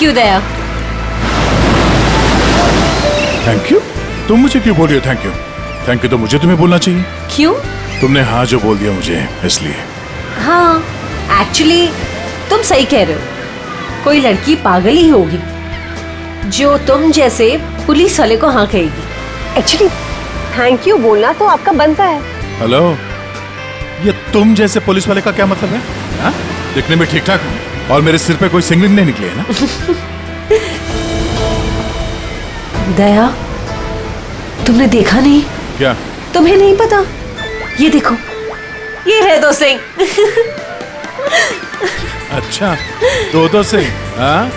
Thank you Daya. Thank you? तुम मुझे क्यों बोल रही हो थैंक यू? थैंक यू तो मुझे तुम्हें बोलना चाहिए। क्यों? तुमने हाँ जो बोल दिया मुझे इसलिए। हाँ, एक्चुअली तुम सही कह रहे हो। कोई लड़की पागल ही होगी जो तुम जैसे पुलिस वाले को हाँ कहेगी। एक्चुअली थैंक यू बोलना तो आपका बनता है। हेलो, ये तुम जैसे पुलिस वाले का क्या मतलब है? हाँ? दिखने में ठीक ठाक हूँ और मेरे सिर पे कोई सिंगलिंग नहीं निकली है ना? दया, तुमने देखा नहीं? क्या? तुम्हें नहीं पता? ये देखो, ये है 2 सिंह। अच्छा, 2 सिंह? हाँ?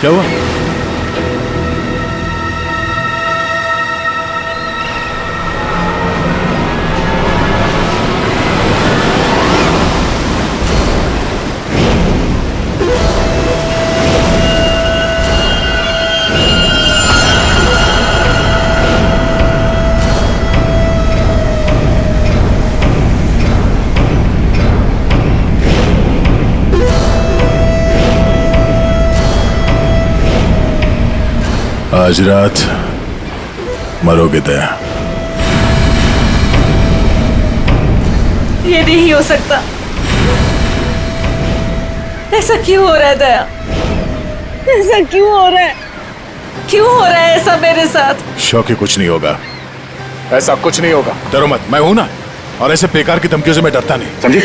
क्या हुआ? आज रात मरोगे दया। ये नहीं हो सकता। ऐसा क्यों हो रहा है दया? ऐसा क्यों हो रहा है? क्यों हो रहा है ऐसा मेरे साथ? शौकी, कुछ नहीं होगा, ऐसा कुछ नहीं होगा। डरो मत, मैं हूं ना, और ऐसे बेकार की धमकियों से मैं डरता नहीं, समझी?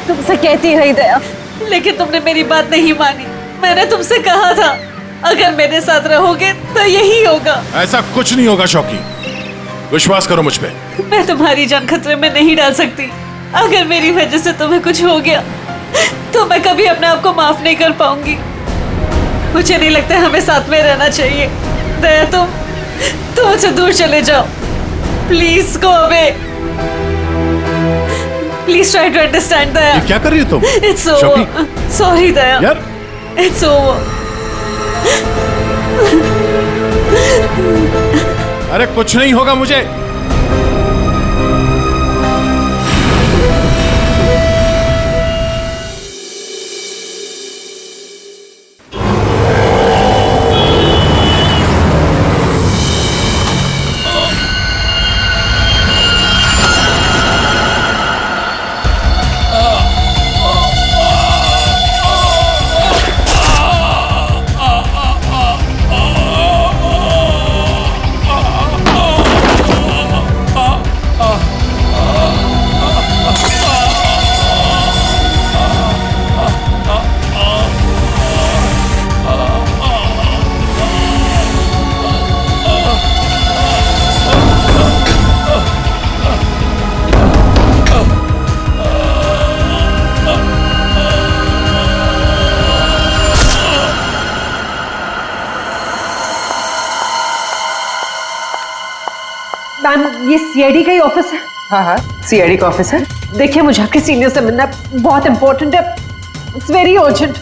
तुमसे कहती रही दया, लेकिन तुमने मेरी बात नहीं मानी। मैंने तुमसे कहा था अगर मेरे साथ रहोगे तो यही होगा। ऐसा कुछ नहीं होगा शौकी, विश्वास करो मुझ पे। मैं तुम्हारी जान खतरे में नहीं डाल सकती। अगर मेरी वजह से तुम्हें कुछ हो गया तो मैं कभी अपने आप को माफ नहीं कर पाऊंगी। मुझे नहीं लगता हमें साथ में रहना चाहिए। दया, तुम मुझसे दूर चले जाओ। Please go away. Please try to understand Daya. ये क्या कर रही हो तुम? It's over. सॉरी दया। यार, इट्स ओवर। अरे कुछ नहीं होगा मुझे। मैम, ये सीआईडी का ही ऑफिस है। हाँ हाँ, सीआईडी का ऑफिस है। देखिए, मुझे आपके सीनियर से मिलना बहुत इंपॉर्टेंट है। It's very urgent.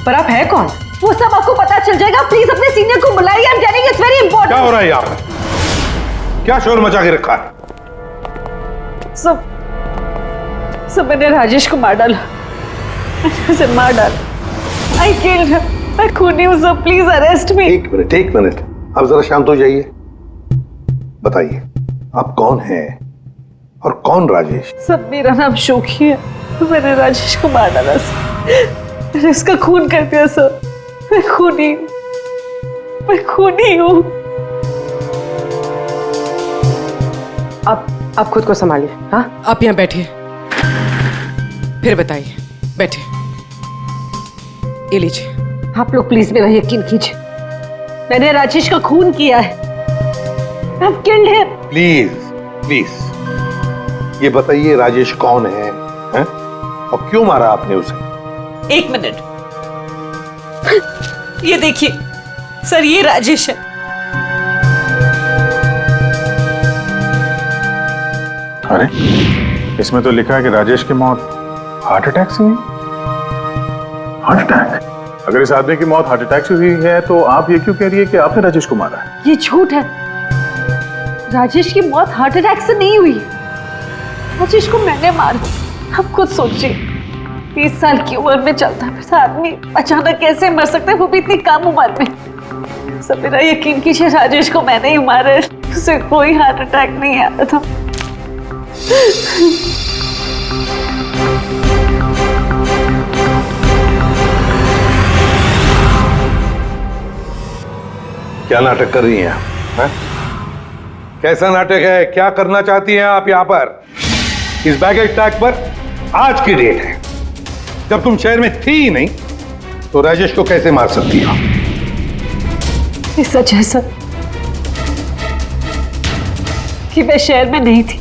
पर आप है कौन? वो सब आपको पता चल जाएगा। प्लीज अपने सीनियर को बुलाइए। I am telling it's very important. क्या हो रहा है यहाँ पे? क्या शोर मचा के रखा है? सब मैंने राजेश को मार डाला। उसे मार डाला। I killed him. मैं खूनी हूँ सर, प्लीज अरेस्ट मी। एक मिनट, अब जरा शांत हो जाइए। बताइए, आप कौन हैं और कौन राजेश? सब, मेरा नाम शोकी है। मैंने राजेश को मार डाला सर। मैंने उसका खून कर दिया सर। मैं खूनी हूँ। आप खुद को संभालिए। हाँ, आप यहाँ बैठिए, फिर बताइए। बैठिए, ये लीजिए। आप लोग प्लीज मेरा यकीन कीजिए। मैंने राजेश का खून किया है। I've killed him. प्लीज ये बताइए, राजेश कौन है, हैं? और क्यों मारा आपने उसे? 1 मिनट। ये देखिए सर, ये राजेश है। अरे, इसमें तो लिखा है कि राजेश की मौत हार्ट अटैक से हुई। Heart attack? अगर इस आदमी की मौत हार्ट अटैक से हुई है तो आप ये क्यों कह रही है कि आपने राजेश को मारा है? ये झूठ है। राजेश की मौत हार्ट अटैक से नहीं हुई। राजेश को मैंने मारा। आप खुद सोचिए, 30 साल की उम्र में चलता फिरता आदमी अचानक कैसे मर सकता है, वो भी इतनी कम उम्र में। सब मेरा यकीन कीजिए, राजेश को मैंने ही मारा है। उसे कोई हार्ट अटैक नहीं आया था। क्या नाटक कर रही हैं आप? हैं? कैसा नाटक है? क्या करना चाहती हैं आप यहाँ पर? इस बैगेज टैग पर आज की डेट है, जब तुम शहर में थी ही नहीं तो राजेश को कैसे मार सकती हो? ये सच है सर कि मैं शहर में नहीं थी।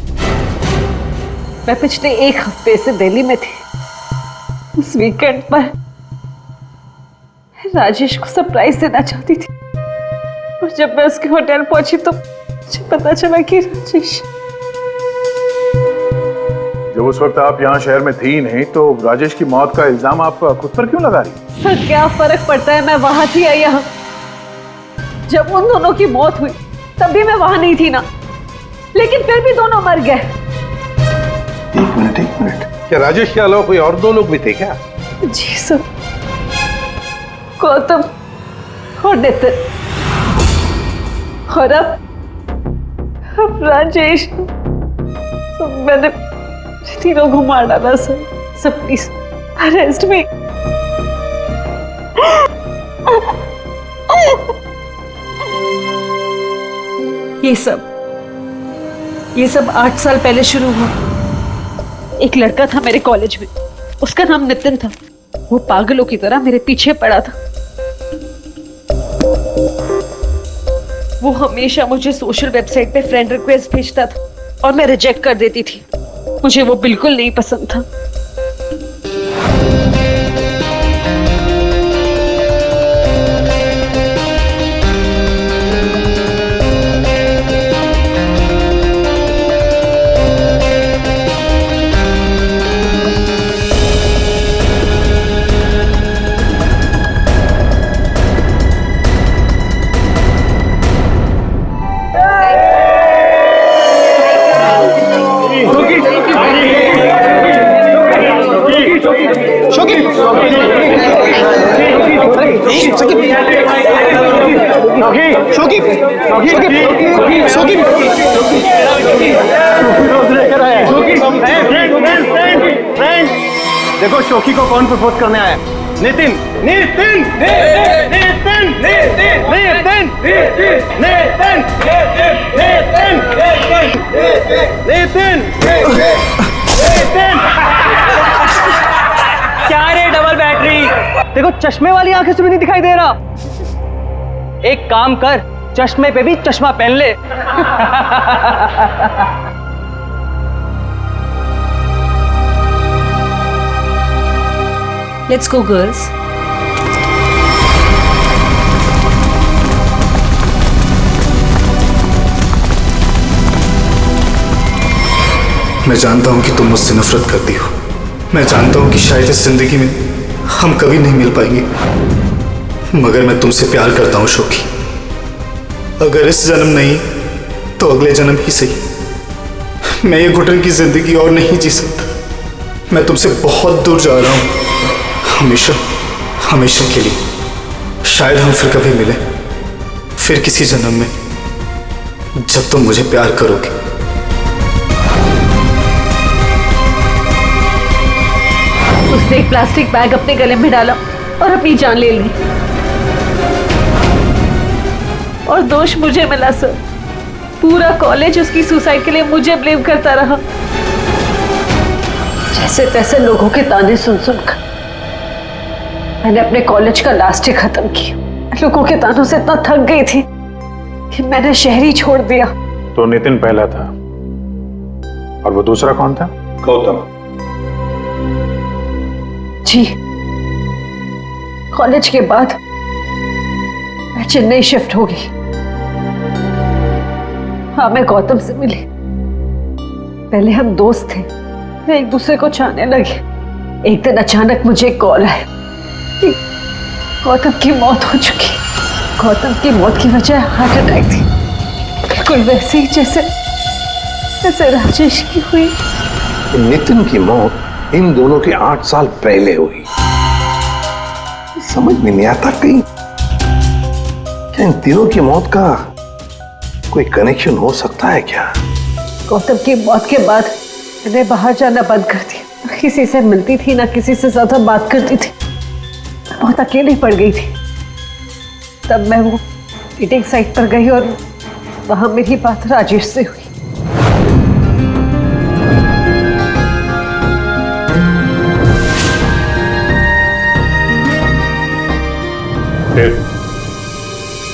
मैं पिछले 1 हफ्ते से दिल्ली में थी। उस वीकेंड पर राजेश को सरप्राइज देना चाहती थी, और जब मैं उसके होटल पहुंची तो मुझे पता चला कि राजेश। जब उस वक्त आप यहाँ शहर में थी नहीं तो राजेश की मौत का इल्जाम आप खुद पर क्यों लगा रही? सर क्या फर्क पड़ता है, मैं वहां थी या यहाँ? जब उन दोनों की मौत हुई तब भी मैं वहां नहीं थी ना, लेकिन फिर भी दोनों मर गए। एक मिनट, क्या राजेश के अलावा कोई और 2 लोग भी थे क्या? जी सर, गौतम और नितिन, और अब राजेश। तो मैंने तीनों को मार डाला सर। सब प्लीज अरेस्ट मी। ये सब 8 साल पहले शुरू हुआ। एक लड़का था मेरे कॉलेज में, उसका नाम नितिन था। वो पागलों की तरह मेरे पीछे पड़ा था। वो हमेशा मुझे सोशल वेबसाइट पे फ्रेंड रिक्वेस्ट भेजता था और मैं रिजेक्ट कर देती थी। मुझे वो बिल्कुल नहीं पसंद था। देखो शोकी को कौन प्रपोज करने आया? नितिन। नितिन नितिन नितिन नितिन नितिन नितिन नितिन। क्या रे डबल बैटरी? देखो चश्मे वाली आंखें से भी नहीं दिखाई दे रहा। एक काम कर, चश्मे पे भी चश्मा पहन ले। Let's go, girls. मैं जानता हूं कि तुम मुझसे नफरत करती हो। मैं जानता हूं कि शायद इस जिंदगी में हम कभी नहीं मिल पाएंगे, मगर मैं तुमसे प्यार करता हूं शोकी। अगर इस जन्म नहीं तो अगले जन्म ही सही। मैं ये घुटन की जिंदगी और नहीं जी सकता। मैं तुमसे बहुत दूर जा रहा हूं, हमेशा हमेशा के लिए। शायद हम फिर कभी मिले, फिर किसी जन्म में, जब तुम मुझे प्यार करोगे। उसने एक प्लास्टिक बैग अपने गले में डाला और अपनी जान ले ली, और दोष मुझे मिला सर। पूरा कॉलेज उसकी सुसाइड के लिए मुझे ब्लेम करता रहा। जैसे तैसे लोगों के ताने सुन सुनकर मैंने अपने कॉलेज का लास्ट ईयर खत्म किया। लोगों के तानों से इतना थक गई थी कि मैंने शहर ही छोड़ दिया। तो नितिन पहला था, और वो दूसरा कौन था? गौतम। जी, कॉलेज के बाद मैं चेन्नई शिफ्ट हो गई। हाँ, मैं गौतम से मिली। पहले हम दोस्त थे, एक दूसरे को चाहने लगे। एक दिन अचानक मुझे कॉल आया कि गौतम की मौत हो चुकी। गौतम की मौत की वजह हार्ट अटैक थी। बिल्कुल वैसे ही जैसे जैसे राजेश की हुई। नितिन की मौत इन दोनों के 8 साल पहले हुई। समझ में नहीं आता कहीं क्या इन तीनों की मौत का कोई कनेक्शन हो सकता है क्या? गौतम की मौत के बाद मैंने बाहर जाना बंद कर दिया। ना किसी से मिलती थी, ना किसी से ज्यादा बात करती थी। बहुत अकेली पड़ गई थी। तब मैं वो मीटिंग साइट पर गई और वहां मेरी बात राजेश से हुई।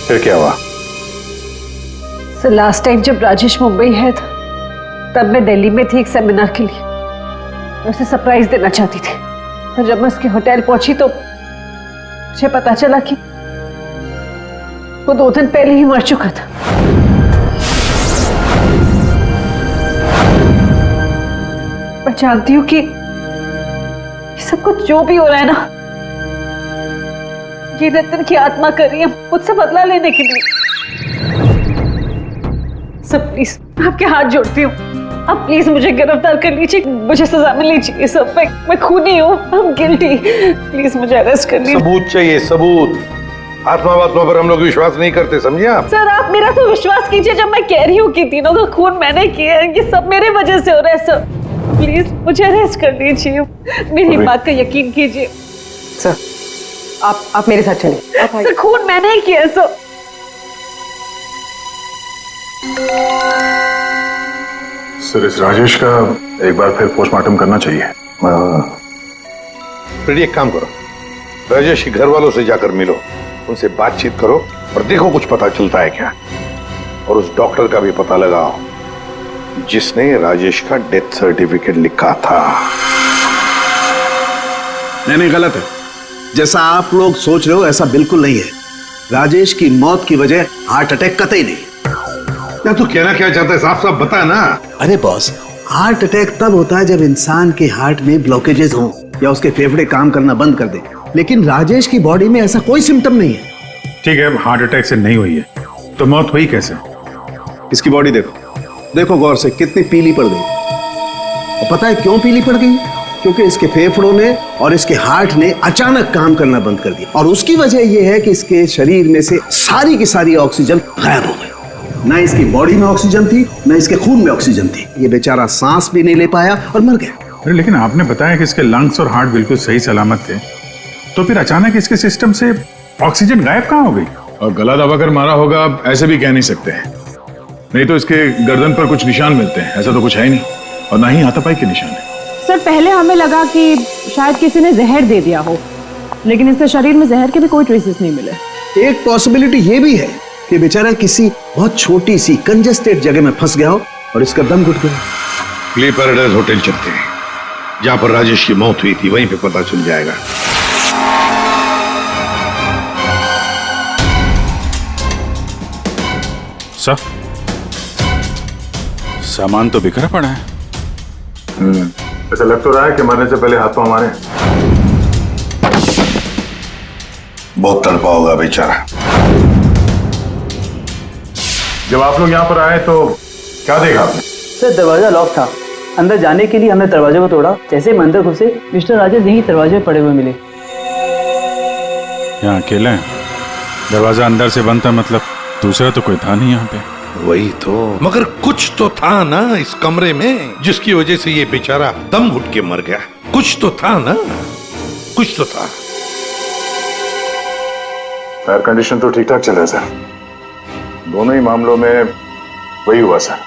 फिर क्या हुआ? सर लास्ट टाइम जब राजेश मुंबई है था तब मैं दिल्ली में थी एक सेमिनार के लिए। मैं उसे सरप्राइज देना चाहती थी, पर जब मैं उसके होटल पहुंची तो मुझे पता चला कि वो 2 दिन पहले ही मर चुका था। मैं जानती हूँ कि सब कुछ जो भी हो रहा है ना, ये नितिन की आत्मा कर रही है मुझसे बदला लेने के लिए। सब प्लीज आपके हाथ जोड़ती हूँ, आप प्लीज मुझे गिरफ्तार कर लीजिए, मुझे सजा मिलनी चाहिए। सब मैं खूनी हूँ, I'm guilty। प्लीज मुझे अरेस्ट कर लीजिए। सबूत चाहिए, सबूत। आत्मा पर हम लोग विश्वास नहीं करते, समझे आप? सर आप मेरा तो विश्वास कीजिए जब मैं कह रही हूँ कि तीनों का खून मैंने किया है। ये सब मेरे वजह से हो रहा है सर। प्लीज मुझे अरेस्ट कर लीजिए, मेरी बात का यकीन कीजिए। सर आप मेरे साथ चलिए। सर खून मैंने ही किया है सर। सर इस राजेश का एक बार फिर पोस्टमार्टम करना चाहिए। फिर एक काम करो, राजेश के घर वालों से जाकर मिलो, उनसे बातचीत करो और देखो कुछ पता चलता है क्या। और उस डॉक्टर का भी पता लगाओ जिसने राजेश का डेथ सर्टिफिकेट लिखा था। नहीं गलत है। जैसा आप लोग सोच रहे हो ऐसा बिल्कुल नहीं है। राजेश की मौत की वजह हार्ट अटैक कतई नहीं। या तू कहना क्या चाहता है? साफ साफ बता ना। अरे बॉस, हार्ट अटैक तब होता है जब इंसान के हार्ट में ब्लॉकेजेस हों या उसके फेफड़े काम करना बंद कर दे। लेकिन राजेश की बॉडी में ऐसा कोई सिम्टम नहीं है। ठीक है, हार्ट अटैक से नहीं हुई है तो मौत हुई कैसे? इसकी बॉडी देखो गौर से, कितनी पीली पड़ गई। और पता है क्यों पीली पड़ गई? क्योंकि इसके फेफड़ों ने और इसके हार्ट ने अचानक काम करना बंद कर दिया। और उसकी वजह यह है कि इसके शरीर में से सारी की सारी ऑक्सीजन गायब हो गई। ना इसकी बॉडी में ऑक्सीजन थी, ना इसके खून में ऑक्सीजन थी। ये बेचारा सांस भी नहीं ले पाया और मर गया। अरे लेकिन आपने बताया कि इसके लंग्स और हार्ट बिल्कुल सही सलामत थे, तो फिर अचानक इसके सिस्टम से ऑक्सीजन गायब कहाँ हो गई? और गला दबाकर मारा होगा ऐसे भी कह नहीं सकते हैं। नहीं तो इसके गर्दन पर कुछ निशान मिलते हैं, ऐसा तो कुछ है ही नहीं, और ना ही हाथापाई के निशान है। सर पहले हमें लगा कि शायद किसी ने जहर दे दिया हो, लेकिन इसके शरीर में जहर के भी कोई ट्रेसेस नहीं मिले। एक पॉसिबिलिटी ये भी है कि बेचारा किसी बहुत छोटी सी कंजेस्टेड जगह में फंस गया हो और इसका दम घुट गया। प्ले पैराडाइज होटल चलते हैं, जहां पर राजेश की मौत हुई थी, वहीं पे पता चल जाएगा। सर सामान तो बिखरा पड़ा है। ऐसा लग तो रहा है कि मरने से पहले हाथ पांव मारे। बहुत तड़पा होगा बेचारा। जब आप लोग यहाँ पर आए तो क्या देखा आपने? सर दरवाजा लॉक था। अंदर जाने के लिए हमने दरवाजे को तोड़ा। जैसे ही अंदर घुसे मिस्टर राजेश यहीं दरवाजे में पड़े हुए मिले। यहाँ अकेले हैं, दरवाजा अंदर से बंद था, मतलब दूसरा तो कोई था नहीं यहाँ पे। वही तो, मगर कुछ तो था ना इस कमरे में जिसकी वजह से ये बेचारा दम घुट के मर गया। कुछ तो था ना, कुछ तो था। फायर कंडीशन तो ठीक ठाक चल रहा है सर। दोनों ही मामलों में वही हुआ सर,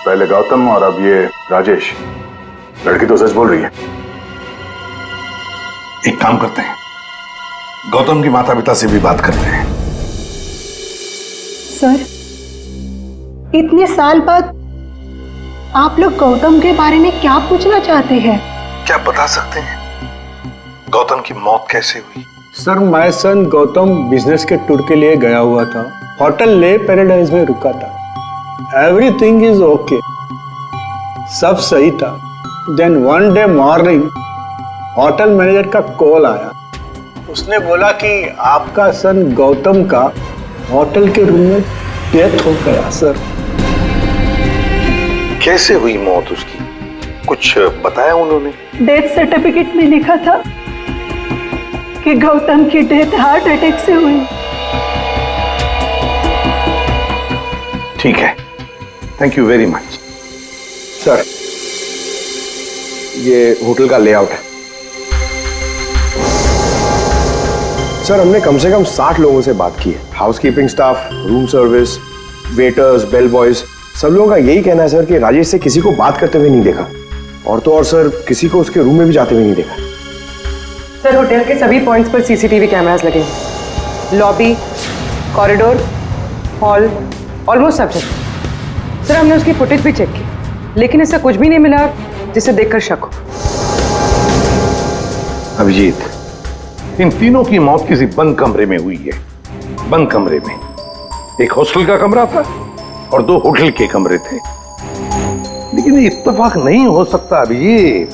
पहले गौतम और अब ये राजेश। लड़की तो सच बोल रही है। एक काम करते हैं, गौतम के माता पिता से भी बात करते हैं। सर इतने साल बाद आप लोग गौतम के बारे में क्या पूछना चाहते हैं? क्या बता सकते हैं गौतम की मौत कैसे हुई? Sir my son Gautam business के टूर के लिए गया हुआ था। होटल ले पैराडाइज में रुका था। एवरीथिंग इज ओके, सब सही था। Then one day morning hotel manager का कॉल आया। उसने बोला कि आपका सन गौतम का होटल के रूम में डेथ हो गया सर। कैसे हुई मौत उसकी? कुछ बताया उन्होंने? डेथ सर्टिफिकेट में लिखा था कि गौतम की डेथ हार्ट अटैक से हुई। ठीक है, thank you very much. Sir, ये होटल का लेआउट है। सर, हमने कम से कम 60 लोगों से बात की है। Housekeeping staff, room service, waiters, bell boys, सब लोगों का यही कहना है सर कि राजेश से किसी को बात करते हुए नहीं देखा, और तो और सर किसी को उसके रूम में भी जाते हुए नहीं देखा। सर, होटल के सभी पॉइंट्स पर सीसीटीवी कैमरास लगे हैं। लॉबी, कॉरिडोर, हॉल, ऑलमोस्ट सब जगह। सर, हमने उसकी फुटेज भी चेक की, लेकिन ऐसा कुछ भी नहीं मिला जिसे देखकर शक हो। अभिजीत, इन तीनों की मौत किसी बंद कमरे में हुई है। बंद कमरे में एक हॉस्टल का कमरा था और 2 होटल के कमरे थे। लेकिन ये इत्तेफाक नहीं हो सकता अभिजीत।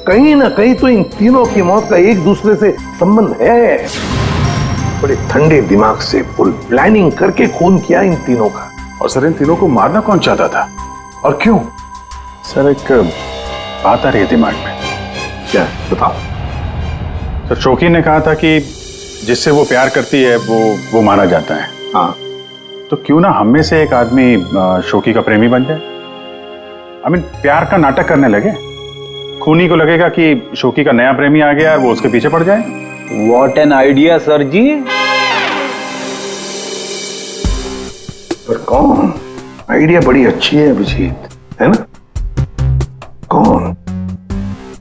कहीं ना कहीं तो इन तीनों की मौत का एक दूसरे से संबंध है। बड़े ठंडे दिमाग से फुल प्लानिंग करके खून किया इन तीनों का। और सर, इन तीनों को मारना कौन चाहता था और क्यों? सर, एक बात आ रही है दिमाग में। क्या? बताओ। सर, शोकी ने कहा था कि जिससे वो प्यार करती है वो मारा जाता है। हाँ, तो क्यों ना हम में से एक आदमी शोकी का प्रेमी बन जाए। प्यार का नाटक करने लगे। खूनी को लगेगा कि शोकी का नया प्रेमी आ गया और वो उसके पीछे पड़ जाए। व्हाट एन आइडिया सर जी। पर कौन? आइडिया बड़ी अच्छी है अभिजीत, है ना?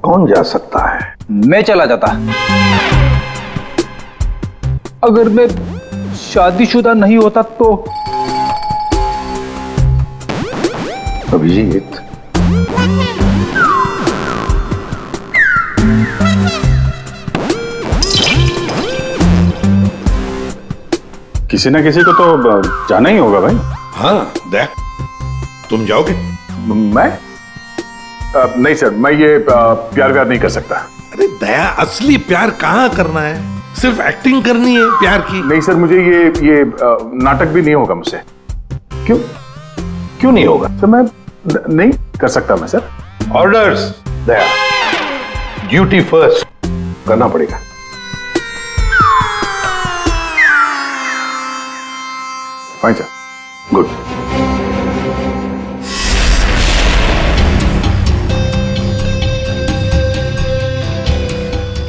कौन जा सकता है? मैं चला जाता। अगर मैं शादीशुदा नहीं होता तो। अभिजीत, किसी ना किसी को तो जाना ही होगा भाई। हाँ, दया, तुम जाओगे? मैं? नहीं सर, मैं ये प्यार नहीं कर सकता। अरे दया, असली प्यार कहाँ करना है? सिर्फ एक्टिंग करनी है प्यार की। नहीं सर, मुझे ये नाटक भी नहीं होगा मुझसे। क्यों नहीं होगा? सर, मैं नहीं कर सकता मैं सर। ऑर्डर्स दया, ड्यूटी फर्स्ट करना पड़ेगा। Fine sir, good.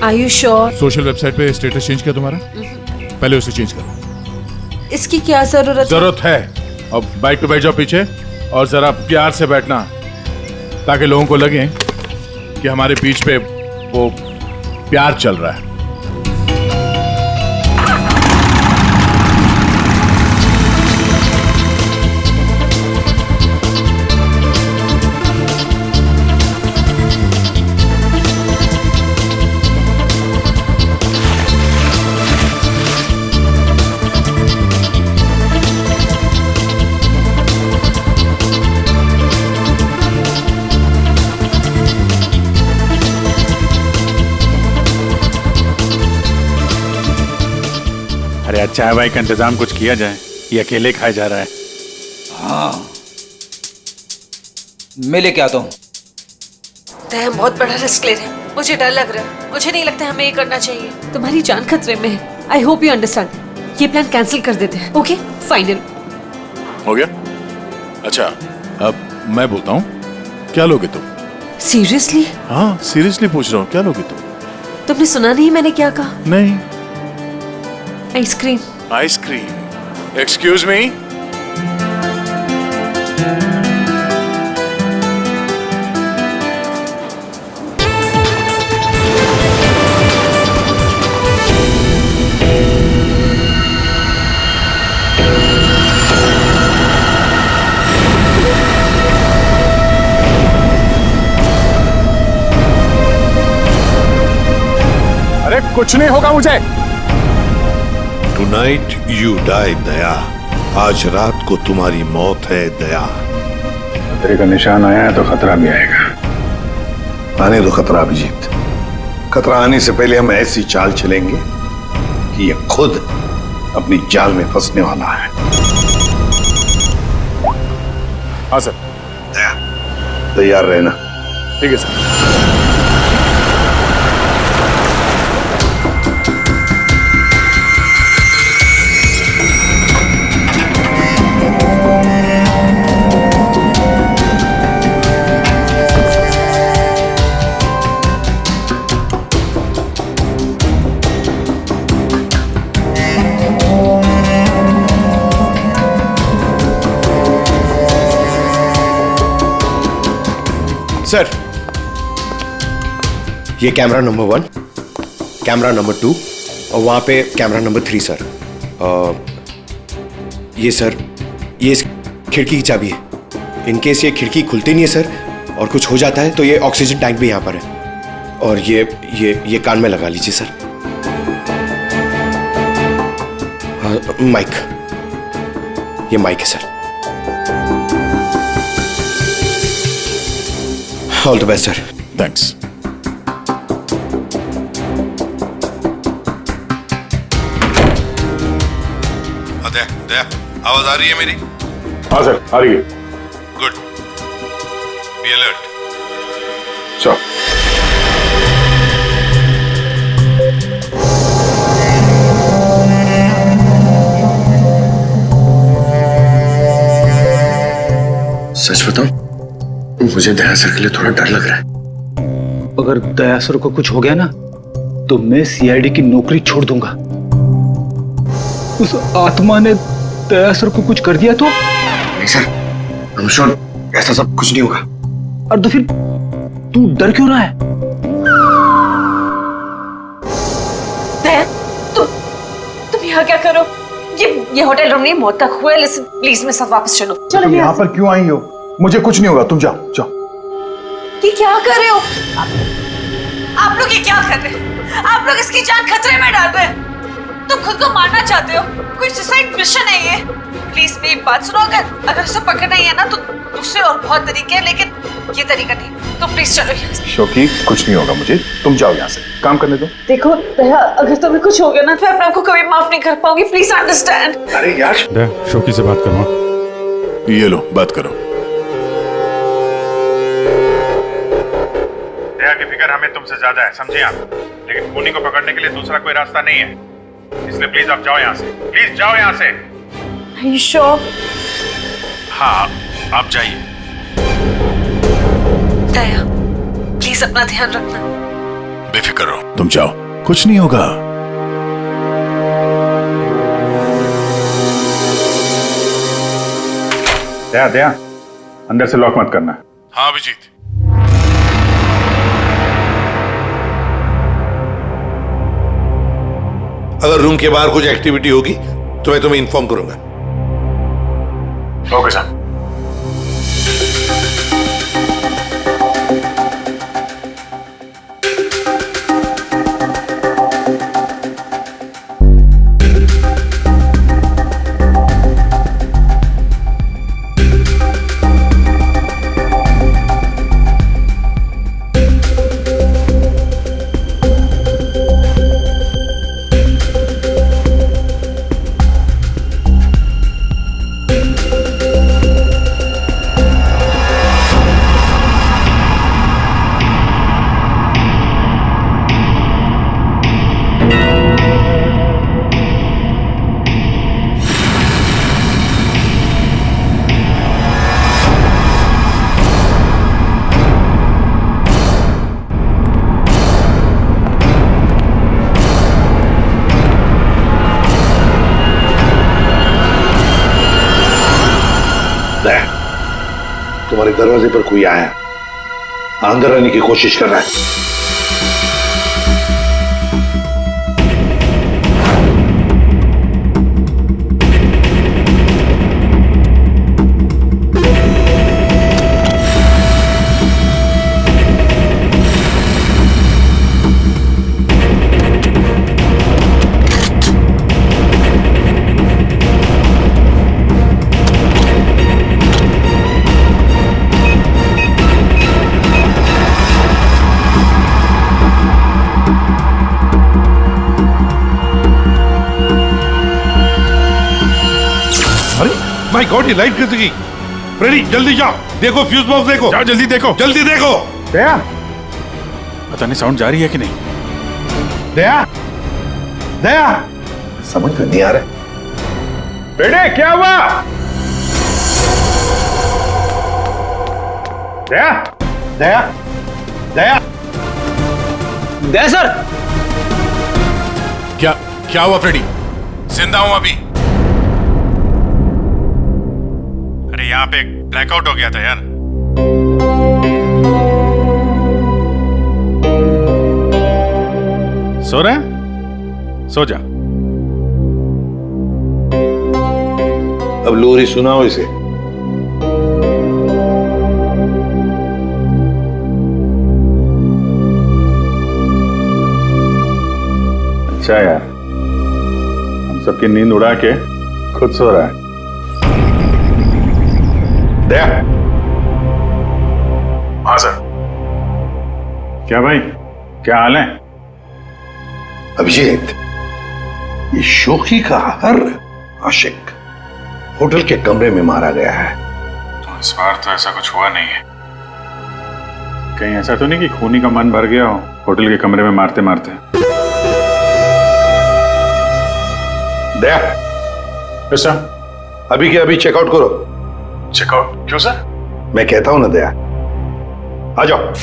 Are you sure? Social website पे स्टेटस चेंज किया तुम्हारा? पहले उसे चेंज करो। इसकी क्या जरूरत है? अब बाइक पे बैठ जाओ पीछे और जरा प्यार से बैठना, ताकि लोगों को लगे कि हमारे बीच पे वो प्यार चल रहा है। अरे यार, चाय वाय का इंतजाम कुछ किया जाए, ये अकेले खाया जा रहा है। हाँ, मैं लेके आता हूँ। हम बहुत बड़ा रिस्क ले रहे हैं। मुझे डर लग रहा है। मुझे नहीं लगता हमें ये करना चाहिए। तुम्हारी जान खतरे में है। I hope you understand. ये प्लान कैंसिल कर देते हैं। ओके, फाइनल हो गया? अच्छा, अब मैं बोलता हूँ, क्या लोगे तुम? सीरियसली? हाँ, सीरियसली पूछ रहा हूँ, क्या लोगे तुम? तुमने सुना नहीं मैंने क्या कहा? नहीं। आइसक्रीम। आइसक्रीम? Excuse me? अरे कुछ नहीं होगा मुझे। टुनाइट यू डाई दया। आज रात को तुम्हारी मौत है दया। खतरे का निशान आया है तो खतरा भी आएगा। आने दो खतरा अभिजीत। खतरा आने से पहले हम ऐसी चाल चलेंगे कि यह खुद अपनी जाल में फंसने वाला है। हाँ सर। दया, तैयार रहना। ठीक है सर। सर, ये कैमरा नंबर 1, कैमरा नंबर 2 और वहाँ पे कैमरा नंबर 3 सर। ये सर, ये इस खिड़की की चाबी है। इन केस ये खिड़की खुलती नहीं है सर और कुछ हो जाता है तो ये ऑक्सीजन टैंक भी यहाँ पर है। और ये कान में लगा लीजिए सर। माइक, ये माइक है sir. All the best sir. Thanks. Daya, आवाज आ रही है मेरी? हाँ सर, आ रही है। Good, be alert. चलो। सच बताऊं, मुझे दया सर के लिए थोड़ा डर लग रहा है। अगर दया सर को कुछ हो गया ना तो मैं सीआईडी की नौकरी छोड़ दूंगा। उस आत्मा ने दया सर को कुछ कर दिया तो? नहीं सर, I'm sure ऐसा सब कुछ नहीं होगा। और तो फिर तू डर क्यों रहा है? दया, तुम यहाँ क्या करो? ये होटल रूम नहीं, मौत का कुआं है। लिसन प्लीज, मेरे साथ वापस चलो। तुम यहाँ पर क्यों आई हो? मुझे कुछ नहीं होगा, तुम जाओ जाओ। ये क्या कर रहे हो आप लोग? ये क्या कर रहे हो आप लोग? इसकी जान खतरे में डाल रहे हैं। तुम खुद को मारना चाहते हो? कोई सुसाइड मिशन है ये? प्लीज मेरी बात सुनो। अगर उसे पकड़ना ही है ना तो दूसरे और बहुत तरीके हैं, लेकिन ये तरीका नहीं। तो प्लीज चलो यहाँ से। शौकी, कुछ नहीं होगा मुझे, तुम जाओ यहाँ से, काम करने दो। देखो दया, अगर तुम्हें कुछ हो गया ना तो मैं अपने आप को कभी माफ नहीं कर पाऊंगी। Please understand. अरे यार, दया, शौकी से बात करो। ये लो, बात करो। दया की फिक्र हमें तुमसे ज्यादा है, समझे आप? लेकिन खूनी को पकड़ने के लिए दूसरा कोई रास्ता नहीं है, इसलिए प्लीज आप जाओ यहाँ से। प्लीज जाओ यहाँ से। Are you sure? हाँ, आप जाइए। दया, प्लीज अपना ध्यान रखना। बेफिक्र रहो, तुम जाओ, कुछ नहीं होगा। दया, दया, अंदर से लॉक मत करना। हाँ अभिजीत। अगर रूम के बाहर कुछ एक्टिविटी होगी तो मैं तुम्हें इन्फॉर्म करूंगा। Okay sir. तुम्हारे दरवाजे पर कोई आया, अंदर आने की कोशिश कर रहा है। माय गॉड, ये लाइट कैसे गई? फ्रेडी जल्दी जाओ, देखो फ्यूज बॉक्स देखो, जाओ जल्दी देखो, जल्दी देखो। दया, पता नहीं साउंड जा रही है कि नहीं। दया, दया, समझ में नहीं आ रहा। बेटे क्या हुआ? दया, दया, दया, दया सर। क्या क्या हुआ फ्रेडी? जिंदा हूं अभी। अरे यहाँ पे ब्लैकआउट हो गया था यार। सो रहा है? सो जा। अब लोरी सुनाओ इसे। अच्छा यार, हम सबकी नींद उड़ा के खुद सो रहा है। दया। हाँ सर। क्या भाई, क्या हाल है? अभिजीत, ये शोखी का हर आशिक होटल के कमरे में मारा गया है। तो इस बार तो ऐसा कुछ हुआ नहीं है। कहीं ऐसा तो नहीं कि खूनी का मन भर गया हो होटल के कमरे में मारते मारते? दया, ऐसा अभी के अभी चेकआउट करो। चेकआउट? क्यों सर? मैं कहता हूं ना दया, आ जाओ।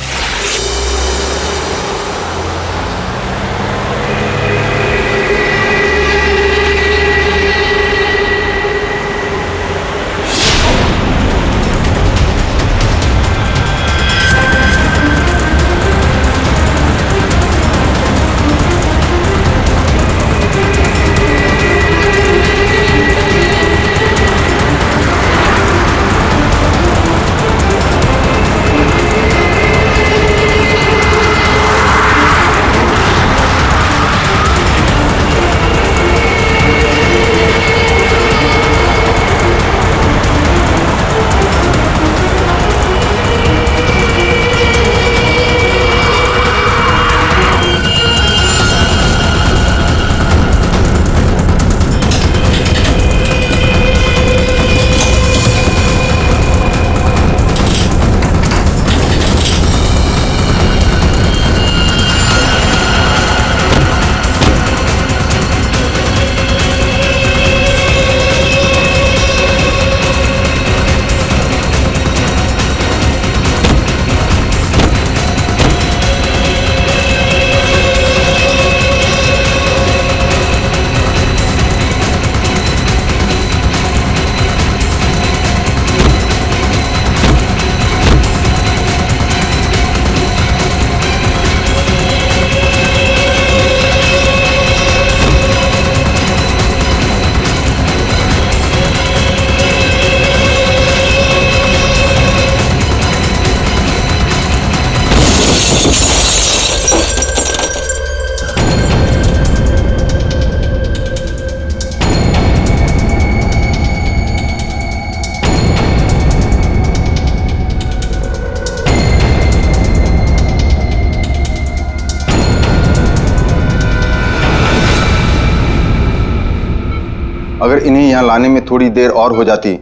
अगर इन्हें यहाँ लाने में थोड़ी देर और हो जाती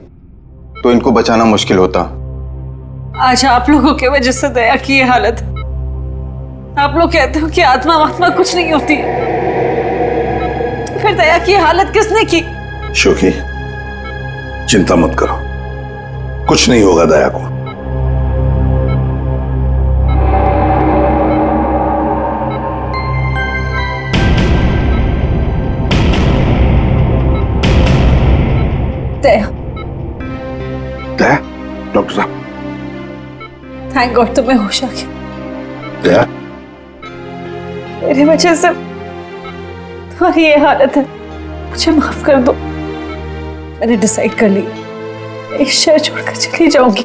तो इनको बचाना मुश्किल होता। आज आप लोगों की वजह से दया की ये हालत। आप लोग कहते हो कि आत्मा वात्मा कुछ नहीं होती, तो फिर दया की हालत किसने की? शोखी, चिंता मत करो, कुछ नहीं होगा दया को। दया, दया, डॉक्टर साहब। थैंक गॉड तुम्हें होश आ गया। दया, मेरी वजह से तुम्हारी ये हालत है, मुझे माफ कर दो। मैंने डिसाइड कर लिया, इस शहर छोड़कर चली जाऊंगी।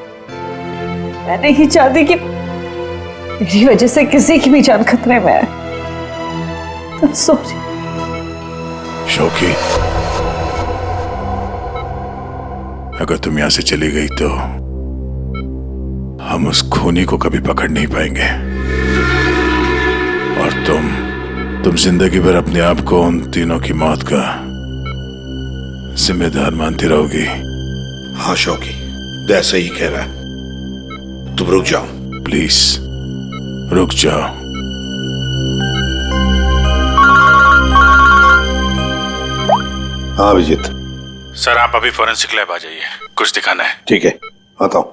मैं नहीं चाहती कि मेरी वजह से किसी की भी जान खतरे में आए। I'm sorry। शोकी, अगर तुम यहां से चली गई तो हम उस खूनी को कभी पकड़ नहीं पाएंगे, और तुम जिंदगी भर अपने आप को उन तीनों की मौत का जिम्मेदार मानती रहोगी। हाँ शौकी, उदय सही कह रहा है, तुम रुक जाओ प्लीज रुक जाओ। हाँ अभिजीत। सर आप अभी फॉरेंसिक लैब आ जाइए, कुछ दिखाना है। ठीक है आता हूं।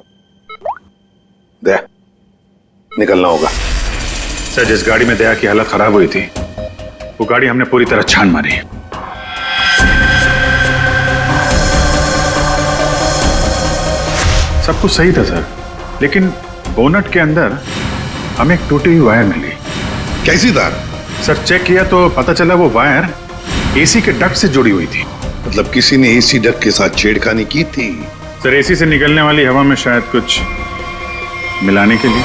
दया निकलना होगा। सर जिस गाड़ी में दया की हालत खराब हुई थी वो गाड़ी हमने पूरी तरह छान मारी। सब कुछ सही था सर, लेकिन बोनट के अंदर हमें एक टूटी हुई वायर मिली। कैसी तार? सर चेक किया तो पता चला वो वायर एसी के डक्ट से जुड़ी हुई थी। मतलब किसी ने एसी डक्ट के साथ छेड़खानी की थी? सर एसी से निकलने वाली हवा में शायद कुछ मिलाने के लिए।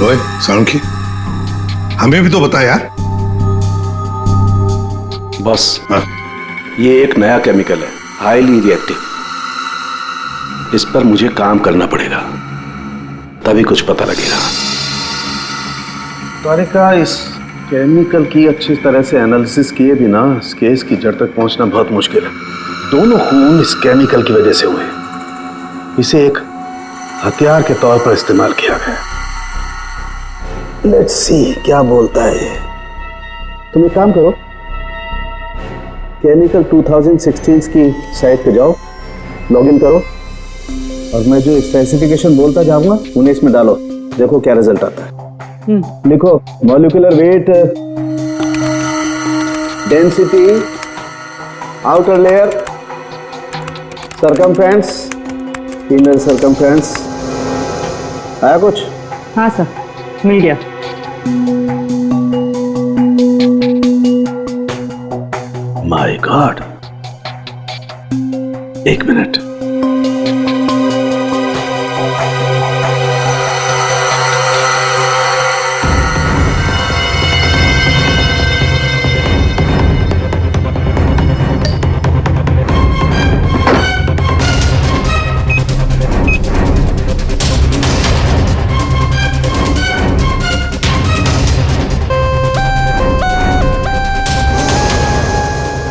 ओए साणुखी, हमें भी तो बता यार। बस ये एक नया केमिकल है, हाईली रिएक्टिव। इस पर मुझे काम करना पड़ेगा, तभी कुछ पता लगेगा। तारिका, इस केमिकल की अच्छी तरह से एनालिसिस किए बिना इस केस की जड़ तक पहुंचना बहुत मुश्किल है। दोनों खून इस केमिकल की वजह से हुए। इसे एक हथियार के तौर पर इस्तेमाल किया गया। लेट्स सी क्या बोलता है ये। तुम एक काम करो, केमिकल 2016 की साइट पे जाओ, लॉगिन करो और मैं जो स्पेसिफिकेशन बोलता जाऊंगा उन्हें इसमें डालो, देखो क्या रिजल्ट आता है। लिखो molecular weight, density, outer layer, circumference, inner circumference. आया कुछ? हाँ सर, मिल गया। माय गॉड, एक मिनट।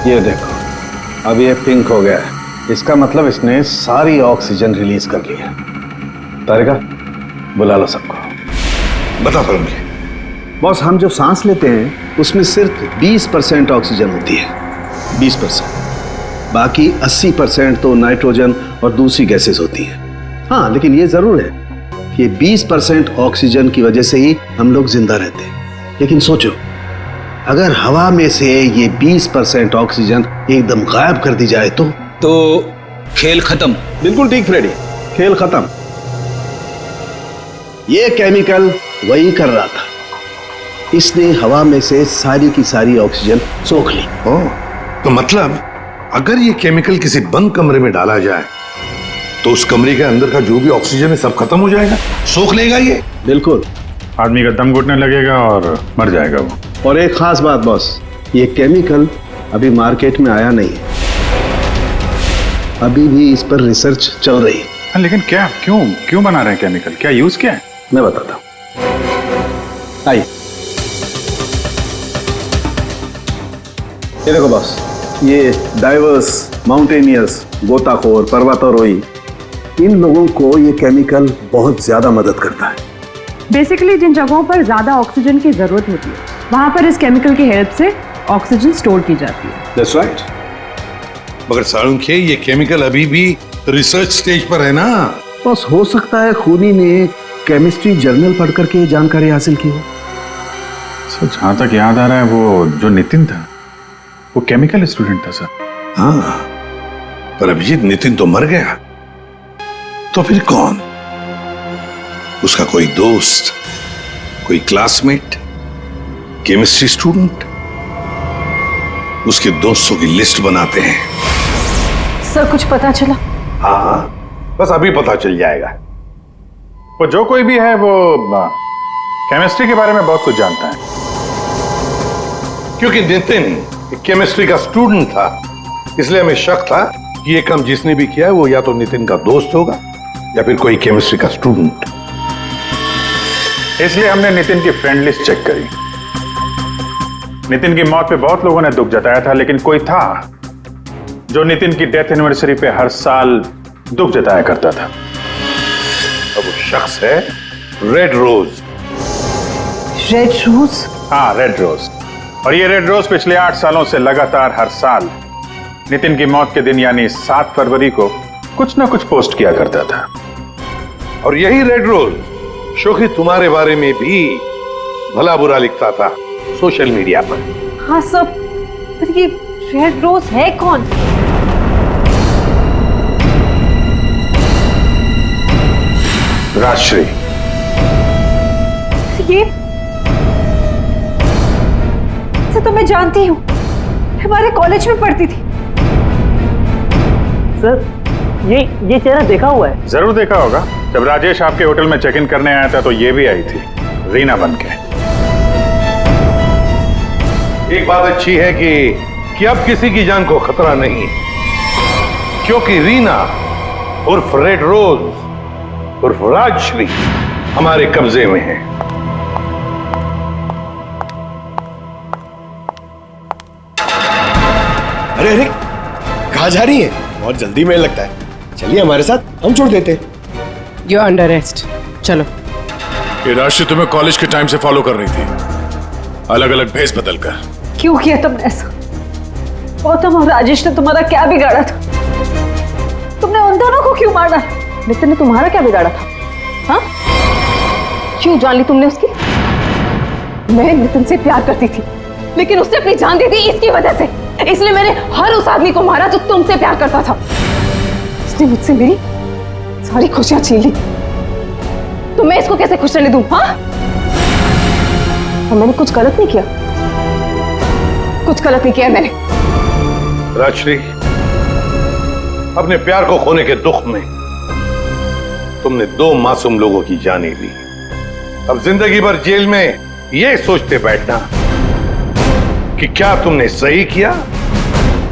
ये देखो, अब ये पिंक हो गया है। इसका मतलब इसने सारी ऑक्सीजन रिलीज कर ली है। तारिका, बुला लो सबको। बता करूंगी। बॉस, हम जो सांस लेते हैं उसमें सिर्फ 20% ऑक्सीजन होती है, 20%। बाकी 80% तो नाइट्रोजन और दूसरी गैसेस होती है। हाँ, लेकिन ये जरूर है कि 20% ऑक्सीजन की वजह से ही हम लोग जिंदा रहते हैं। लेकिन सोचो, अगर हवा में से ये 20% ऑक्सीजन एकदम गायब कर दी जाए तो खेल खत्म। बिल्कुल ठीक फ्रेडी, खेल खत्म। ये केमिकल वही कर रहा था। इसने हवा में से सारी की सारी ऑक्सीजन सोख ली। तो मतलब अगर ये केमिकल किसी बंद कमरे में डाला जाए तो उस कमरे के अंदर का जो भी ऑक्सीजन है सब खत्म हो जाएगा, सोख लेगा ये। बिल्कुल, आदमी का दम घुटने लगेगा और मर जाएगा वो। और एक खास बात बॉस, ये केमिकल अभी मार्केट में आया नहीं है, अभी भी इस पर रिसर्च चल रही है। लेकिन क्या, क्यों बना रहे हैं केमिकल, क्या यूज क्या है? मैं बताता हूं, आइए। ये देखो बॉस, ये डाइवर्स, माउंटेनियर्स, गोताखोर, पर्वतारोही, इन लोगों को ये केमिकल बहुत ज्यादा मदद करता है। बेसिकली जिन जगहों पर ज्यादा ऑक्सीजन की जरूरत होती है वहां पर इस केमिकल की हेल्प से ऑक्सीजन स्टोर की जाती है। That's right. मगर साळुंखे, ये केमिकल अभी भी रिसर्च स्टेज पर है ना। बस हो सकता है खूनी ने केमिस्ट्री जर्नल पढ़ करके ये जानकारी हासिल की हो। सर जहां तक याद आ रहा है वो जो नितिन था वो केमिकल स्टूडेंट था सर। हाँ, पर अभिजीत, नितिन तो मर गया, तो फिर कौन? उसका कोई दोस्त, कोई क्लासमेट, केमिस्ट्री स्टूडेंट? उसके दोस्तों की लिस्ट बनाते हैं। सर कुछ पता चला? हाँ हाँ, बस अभी पता चल जाएगा। वो जो कोई भी है वो केमिस्ट्री के बारे में बहुत कुछ जानता है। क्योंकि नितिन केमिस्ट्री का स्टूडेंट था, इसलिए हमें शक था कि ये काम जिसने भी किया है वो या तो नितिन का दोस्त होगा या फिर कोई केमिस्ट्री का स्टूडेंट। इसलिए हमने नितिन की फ्रेंड लिस्ट चेक करी। नितिन की मौत पे बहुत लोगों ने दुख जताया था, लेकिन कोई था जो नितिन की डेथ एनिवर्सरी पे हर साल दुख जताया करता था। अब वो शख्स है रेड रोज। Red rose? हाँ, रेड रोज। और ये रेड रोज पिछले 8 सालों से लगातार हर साल नितिन की मौत के दिन यानी 7 फरवरी को कुछ ना कुछ पोस्ट किया करता था। और यही रेड रोज शोखी तुम्हारे बारे में भी भला बुरा लिखता था सोशल मीडिया पर। हाँ सब, पर ये रेड रोज है कौन? राजश्री। ये तो मैं जानती हूँ, हमारे कॉलेज में पढ़ती थी। सर ये चेहरा देखा हुआ है। जरूर देखा होगा। जब राजेश आपके होटल में चेक इन करने आया था तो ये भी आई थी, रीना बनके। एक बात अच्छी है कि अब किसी की जान को खतरा नहीं है, क्योंकि रीना उर्फ रेड रोज उर्फ राजश्री हमारे कब्जे में है। अरे अरे, कहाँ जा रही है? बहुत जल्दी में लगता है। चलिए हमारे साथ, हम छोड़ देते। यू अंडर अरेस्ट, चलो। ये राशि तुम्हें कॉलेज के टाइम से फॉलो कर रही थी, अलग अलग भेस बदल कर। क्यों किया तुमने ऐसा? गौतम और राजेश ने तुम्हारा क्या बिगाड़ा था? तुमने उन दोनों को क्यों मारा? नितिन ने तुम्हारा क्या बिगाड़ा था? हाँ, क्यों जान ली तुमने उसकी? मैं नितिन से प्यार करती थी, लेकिन उसने अपनी जान दे दी इसकी वजह से। इसलिए मैंने हर उस आदमी को मारा जो तुमसे प्यार करता था। उसने मुझसे मेरी सारी खुशियां छीन ली, तो मैं इसको कैसे खुश रहने दूं? हाँ, और मैंने कुछ गलत नहीं किया। कुछ गलत नहीं किया मैंने। राजश्री, अपने प्यार को खोने के दुख में तुमने 2 मासूम लोगों की जानें ली। अब जिंदगी भर जेल में ये सोचते बैठना कि क्या तुमने सही किया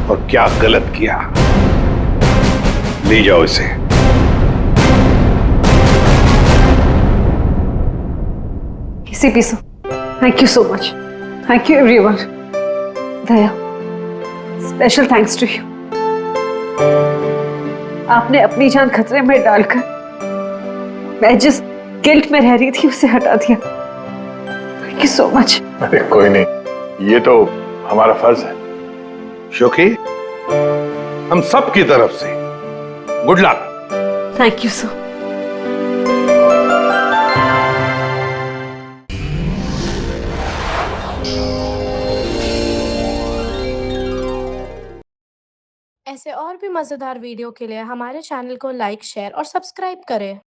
और क्या गलत किया। ले जाओ इसे। इसी पीसो। Thank you so much. Thank you everyone. Daya, special thanks to you. आपने अपनी जान खतरे में डालकर मैं जिस गिल्ट में रह रही थी उसे हटा दिया। Thank you so much. अरे कोई नहीं, ये तो हमारा फर्ज है। शोखी, हम सब की तरफ से good luck. Thank you sir. ऐसे और भी मज़ेदार वीडियो के लिए हमारे चैनल को लाइक, शेयर और सब्सक्राइब करें।